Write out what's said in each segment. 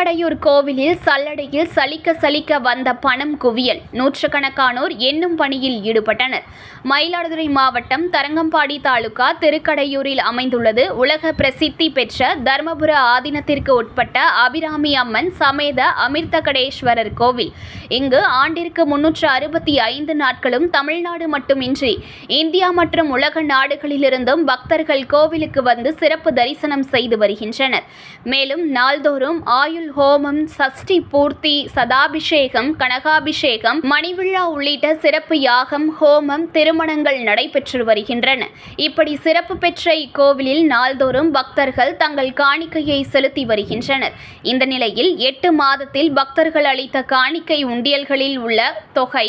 திருக்கடையூர் கோவிலில் சல்லடையில் சலிக்க சலிக்க வந்த பணம் குவியல். நூற்றுக்கணக்கானோர் எண்ணும் பணியில் ஈடுபட்டனர். மயிலாடுதுறை மாவட்டம் தரங்கம்பாடி தாலுகா திருக்கடையூரில் அமைந்துள்ளது உலக பிரசித்தி பெற்ற தர்மபுர ஆதீனத்திற்கு உட்பட்ட அபிராமி அம்மன் சமேத அமிர்தகடேஸ்வரர் கோவில். இங்கு ஆண்டிற்கு 365 நாட்களும் தமிழ்நாடு மட்டுமின்றி இந்தியா மற்றும் உலக நாடுகளிலிருந்தும் பக்தர்கள் கோவிலுக்கு வந்து சிறப்பு தரிசனம் செய்து வருகின்றனர். மேலும் நாள்தோறும் ஆயுள் ஹோமம், சஷ்டி பூர்த்தி, சதாபிஷேகம், கனகாபிஷேகம், மணிவிழா உள்ளிட்ட சிறப்பு யாகம், ஹோமம், திருமணங்கள் நடைபெற்று வருகின்றன. இப்படி சிறப்பு பெற்ற இக்கோவிலில் நாள்தோறும் பக்தர்கள் தங்கள் காணிக்கையை செலுத்தி வருகின்றனர். இந்த நிலையில் 8 மாதத்தில் பக்தர்கள் அளித்த காணிக்கை உண்டியல்களில் உள்ள தொகை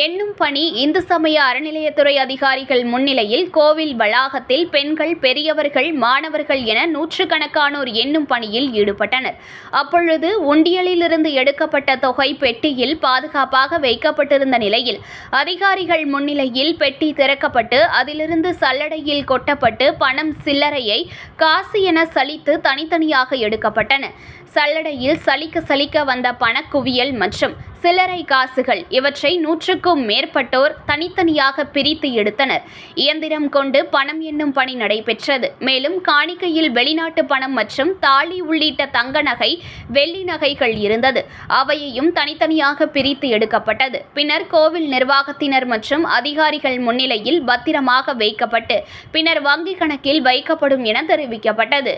எண்ணும் பணி இந்து சமய அறநிலையத்துறை அதிகாரிகள் முன்னிலையில் கோவில் வளாகத்தில் பெண்கள், பெரியவர்கள், மாணவர்கள் என நூற்றுக்கணக்கானோர் எண்ணும் பணியில் ஈடுபட்டனர். அப்பொழுது உண்டியலிலிருந்து எடுக்கப்பட்ட தொகை பெட்டியில் பாதுகாப்பாக வைக்கப்பட்டிருந்த நிலையில் அதிகாரிகள் முன்னிலையில் பெட்டி திறக்கப்பட்டு அதிலிருந்து சல்லடையில் கொட்டப்பட்டு பணம், சில்லறையை காசு என சலித்து தனித்தனியாக எடுக்கப்பட்டன. சல்லடையில் சலிக்க சலிக்க வந்த பணக்குவியல் மற்றும் சில்லறை காசுகள் இவற்றை 100க்கும் மேற்பட்டோர் தனித்தனியாக பிரித்து எடுத்தனர். இயந்திரம் கொண்டு பணம் எண்ணும் பணி நடைபெற்றது. மேலும் காணிக்கையில் வெளிநாட்டு பணம் மற்றும் தாலி உள்ளிட்ட தங்க நகை, வெள்ளி நகைகள் இருந்தது. அவையையும் தனித்தனியாக பிரித்து எடுக்கப்பட்டது. பின்னர் கோவில் நிர்வாகத்தினர் மற்றும் அதிகாரிகள் முன்னிலையில் பத்திரமாக வைக்கப்பட்டு பின்னர் வங்கி கணக்கில் வைக்கப்படும் என தெரிவிக்கப்பட்டது.